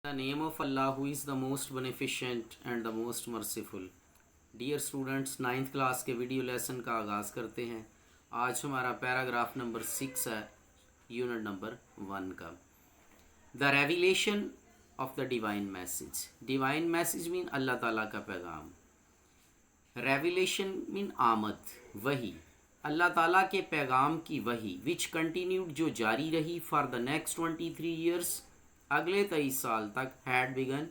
The name of Allah, who is the most beneficent and the most merciful. Dear students, 9th class के video lesson का आगाज़ करते हैं। आज हमारा पैराग्राफ नंबर 6 है, यूनिट नंबर 1 का। The revelation of the divine message. Divine message mean Allah ताला का पैगाम। रेविलेशन मीन आमद, वही, अल्लाह ताला के पैगाम की वही, विच कंटिन्यूड, जो जारी रही, फॉर द नेक्स्ट 23 ईयर्स, अगले 23 साल तक, हैड बिगन,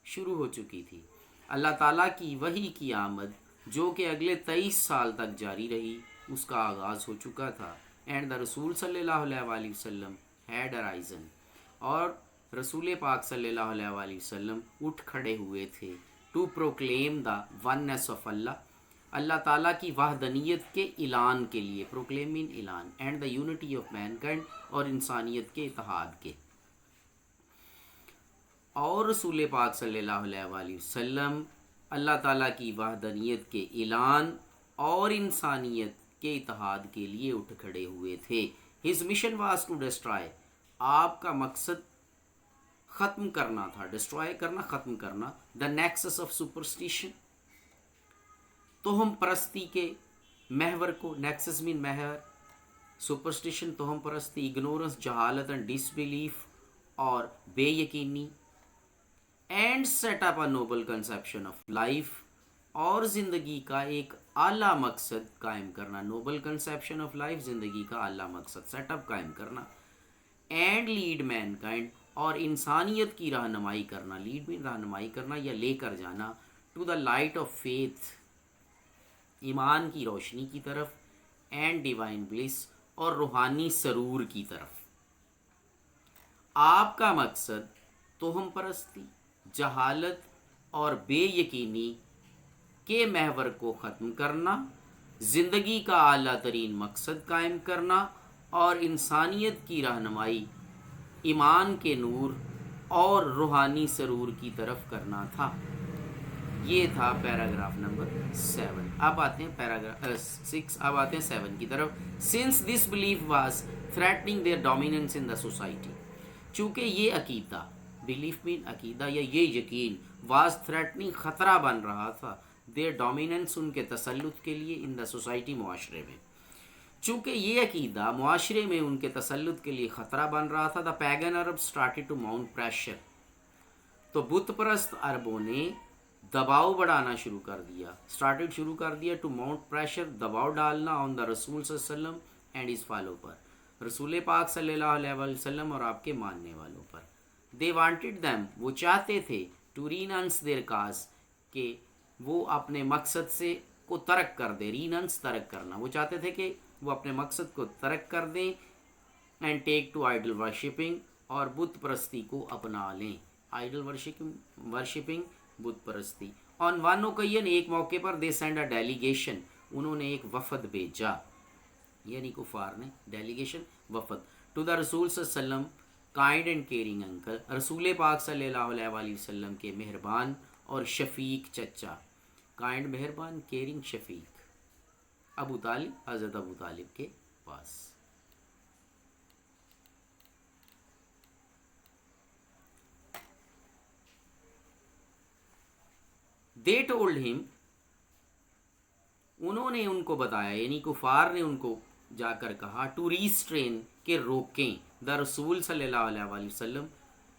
शुरू हो चुकी थी। अल्लाह ताला की वही की आमद जो कि अगले 23 साल तक जारी रही, उसका आगाज़ हो चुका था। एंड द रसूल सल्लल्लाहु अलैहि वसल्लम हैड अराइजन, और रसूल पाक सल्लल्लाहु अलैहि वसल्लम उठ खड़े हुए थे, to proclaim the oneness of Allah, Allah ताला की वहदनियत के ऐलान के लिए, प्रोक्लेम मीन ऐलान, and the unity of mankind, और इंसानियत के इत्तेहाद के। और रसूल पाक सल्लल्लाहु अलैहि वसल्लम अल्लाह ताला की वहदनियत के ऐलान और इंसानियत के इत्तेहाद के लिए उठ खड़े हुए थे। His mission was to destroy, आपका मकसद ख़त्म करना था, डिस्ट्रॉय करना, ख़त्म करना, द नेक्सस ऑफ सुपरस्टिशन, तोहम परस्ती के महवर को, नेक्सस मीन महवर, सुपरस्टिशन तोहम परस्ती, इग्नोरेंस जहालत एंड डिसबिलीफ और बेयकीनी, and set up a noble conception of life, और ज़िंदगी का एक आला मकसद कायम करना, नोबल कंसेप्शन ऑफ लाइफ, ज़िंदगी का आला मकसद सेटअप कायम करना, एंड लीड मैनकाइंड, और इंसानियत की रहनुमाई करना, लीड में रहनुमाई करना या लेकर जाना, to the light of faith, ईमान की रोशनी की तरफ, एंड डिवाइन ब्लिस, और रूहानी सरूर की तरफ। आपका मकसद तोहम परस्ती, जहालत और बेयकीनी के महवर को ख़त्म करना, ज़िंदगी का आला तरीन मकसद कायम करना, और इंसानियत की रहनुमाई ईमान के नूर और रूहानी सरूर की तरफ करना था। ये था पैराग्राफ नंबर 7। अब आते हैं पैराग्राफ 6, अब आते हैं 7 की तरफ। Since this belief was threatening there dominance in the society, चूँकि ये अकीदा, बिलीफ मीन अकीदा या ये यकीन, वाज थ्रेटनिंग, ख़तरा बन रहा था, देयर डोमिनेंस, उनके तसल्लुत के लिए, इन द सोसाइटी, मुआशरे में, चूँकि ये अकीदा मुआशरे में उनके तसल्लुत के लिए ख़तरा बन रहा था, the pagan Arab started to mount pressure, तो बुत परस्त अरबों ने दबाव बढ़ाना शुरू कर दिया, शुरू कर दिया, टू माउंट प्रेशर, दबाव डालना, ऑन द रसूल सल्लल्लाहु अलैहि वसल्लम एंड इस फॉलोवर, रसूल पाक सल्लल्लाहु अलैहि वसल्लम और आपके मानने वालों पर। दे वांटेड दैम, वो चाहते थे, टू रीनंस देयर काज, के वो अपने मकसद से को तर्क कर दे, रीनंस तर्क करना, वो चाहते थे कि वो अपने मकसद को तर्क कर दें, and take to idol worshipping, और बुत परस्ती को अपना लें, आइडल वर्शिपिंग, बुत परस्ती। ऑन वन ओकेजन, एक मौके पर, दे सेंड अ डेलीगेशन, उन्होंने एक वफद भेजा, यानी कुफार ने, डेलीगेशन वफद, टू द रसूल सल्लम, काइंड एंड केयरिंग अंकल, रसूल पाक सल्लल्लाहु अलैहि वसल्लम के मेहरबान और शफीक चचा, काइंड मेहरबान, केयरिंग शफीक, अबू तालिब, हज़रत अबू तालिब के पास। दे टोल्ड हिम, उन्होंने उनको बताया, यानी कुफार ने उनको जाकर कहा, टू रीस्ट्रेन, के रोकें, द रसूल सल्लल्लाहु अलैहि वसल्लम,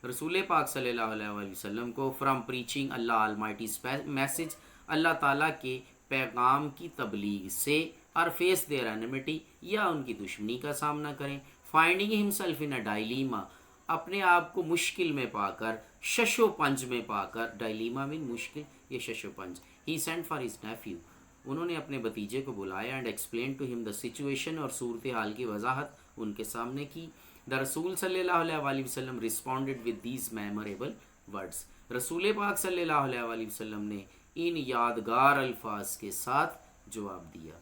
रसूल पाक सल्लल्लाहु अलैहि वसल्लम को, from preaching Allah almighty message, Allah ताला के पैगाम की तबलीग से, और फेस देयर एनिमिटी, या उनकी दुश्मनी का सामना करें, फाइंडिंग हिमसेल्फ इन अ डायलीमा, अपने आप को मुश्किल में पाकर, शशो पंज में पाकर, डायलीमा मीन मुश्किल, ये शशो पंज, he sent for his nephew, उन्होंने अपने भतीजे को बुलाया, and explain to him the situation, और सूरत हाल की वजाहत उनके सामने की। द रसूल सल्लल्लाहु अलैहि वसल्लम responded with these memorable words, रसूल पाक सल्लल्लाहु अलैहि वसल्लम ने इन यादगार अल्फाज के साथ जवाब दिया।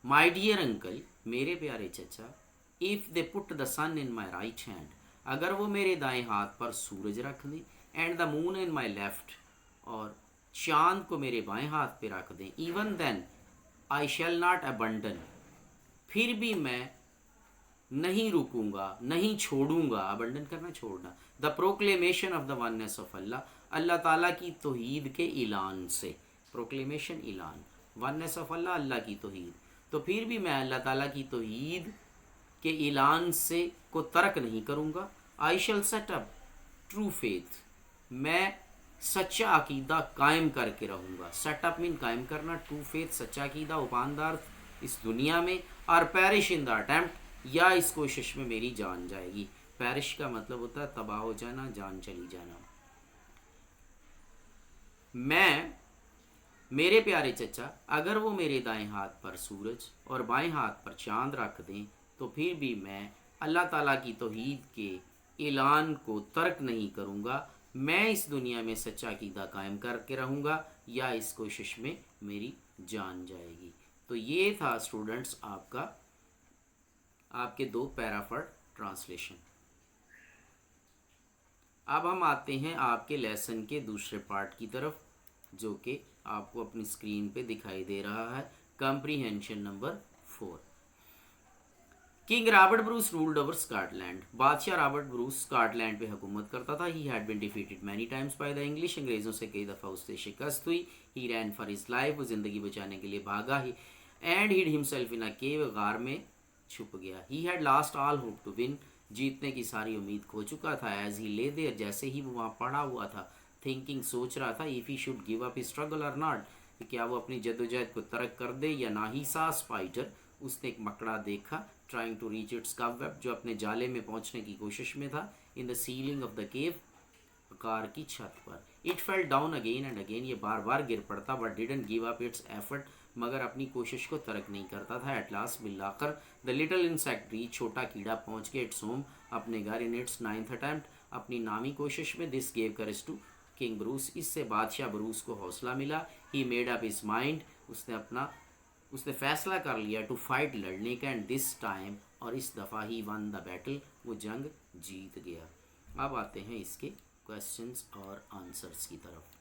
माई डियर अंकल, मेरे प्यारे चचा, if they put the sun in my right hand, अगर वो मेरे दाएं हाथ पर सूरज रख दें, and the moon in my left, और चांद को मेरे बाएं हाथ पे रख दें, even then I shall not abandon, फिर भी मैं नहीं रुकूंगा, नहीं छोड़ूंगा, अबंडन करना छोड़ना, the proclamation of the oneness of Allah, Allah ताला की तौहीद के ऐलान से, प्रोक्लेमेशन ऐलान, वननेस ऑफ अल्लाह अल्लाह की तौहीद, तो फिर भी मैं अल्लाह ताला की तौहीद के ऐलान से को तर्क नहीं करूँगा। आई शैल सेट अप ट्रू फेथ, मैं सच्चा अकीदा कायम करके रहूँगा, सेट अप मीन कायम करना, ट्रू फेथ सच्चा अकीदा उपानदार इस दुनिया में, और पैरिश इन द अटेम्प्ट, या इस कोशिश में मेरी जान जाएगी। पैरिश का मतलब होता है तबाह हो जाना, जान चली जाना। मैं, मेरे प्यारे चचा, अगर वो मेरे दाएं हाथ पर सूरज और बाएं हाथ पर चांद रख दें तो फिर भी मैं अल्लाह ताला की तौहीद के ऐलान को तर्क नहीं करूँगा। मैं इस दुनिया में सच्चा अकीदा कायम करके रहूँगा, या इस कोशिश में मेरी जान जाएगी। तो ये था स्टूडेंट्स आपके 2 पैराफर्ड ट्रांसलेशन। अब हम आते हैं आपके लेसन के दूसरे पार्ट की तरफ, जो कि आपको अपनी स्क्रीन पे दिखाई दे रहा है, comprehension number 4। King Robert Bruce ruled over Scotland, बादशाह रॉबर्ट ब्रूस स्कॉटलैंड पे हुकूमत करता था। He had been defeated many times by the English, अंग्रेज़ों से कई दफ़ा उससे शिकस्त हुई। He ran for his life, वो ज़िंदगी बचाने के लिए भागा। He and hid himself in a cave, गार में छुप गया। He had last all hope to win, जीतने की सारी उम्मीद खो चुका था। एज ही ले देयर, जैसे ही वो वहाँ पड़ा हुआ था, थिंकिंग सोच रहा था, if he should give up struggle और नॉट, क्या वो अपनी जद्दोजहद को तर्क कर दे या ना। ही सा स्पाइडर, उसने एक मकड़ा देखा, trying to reach its cobweb, जो अपने जाले में पहुंचने की कोशिश में था। In the ceiling of the cave, कार की छत पर। It fell down again and again, ये बार बार गिर पड़ता, but didn't give up its effort, मगर अपनी कोशिश को तर्क नहीं करता था। एट लास्ट बिल्लाकर द लिटिल इंसेक्ट रीच, छोटा कीड़ा पहुंच गया इट्स होम, अपने घर, इन इट्स 9th अटेम्प्ट, अपनी नामी कोशिश में। This gave courage to king Bruce, इससे बादशाह ब्रूस को हौसला मिला। He made up his mind, उसने फैसला कर लिया टू फाइट, लड़ने का। एंड दिस टाइम, और इस दफ़ा ही वन द बैटल, वो जंग जीत गया। अब आते हैं इसके क्वेश्चंस और आंसर्स की तरफ।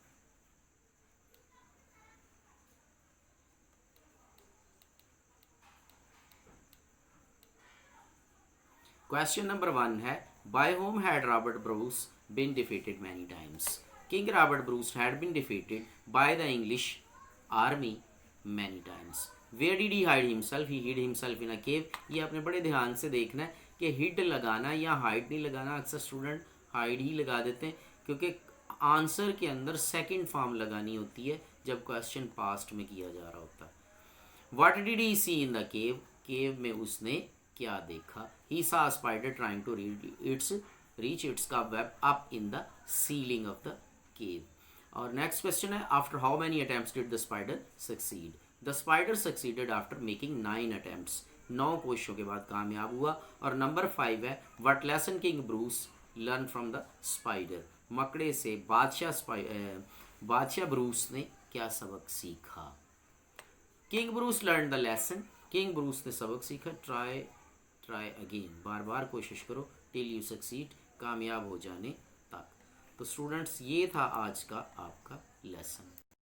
क्वेश्चन नंबर 1 है, by whom had Robert Bruce been defeated many times. King Robert Bruce had been defeated by the English army many times. Where did he hide himself, he hid himself in a cave. ये आपने बड़े ध्यान से देखना है कि hide लगाना या हाइड नहीं लगाना, अक्सर स्टूडेंट हाइड ही लगा देते हैं, क्योंकि आंसर के अंदर सेकंड फॉर्म लगानी होती है जब क्वेश्चन पास्ट में किया जा रहा होता है। What did he see in the cave, cave में उसने क्या देखा। He saw spider trying to reach its cobweb up in the ceiling of the cave. और नेक्स्ट क्वेश्चन है, after how many attempts did the spider succeed. The spider succeeded after making 9 attempts, 9 कोशिशों के बाद कामयाब हुआ। और number 5 है, what lesson King Bruce learn from the spider, मकड़े से बादशाह ब्रूस ने क्या सबक सीखा। King Bruce learn the lesson, King Bruce ने सबक सीखा, ट्राई अगेन, बार बार कोशिश करो, टिल यू सक्सीड, कामयाब हो जाने तक। तो स्टूडेंट्स, ये था आज का आपका लेसन।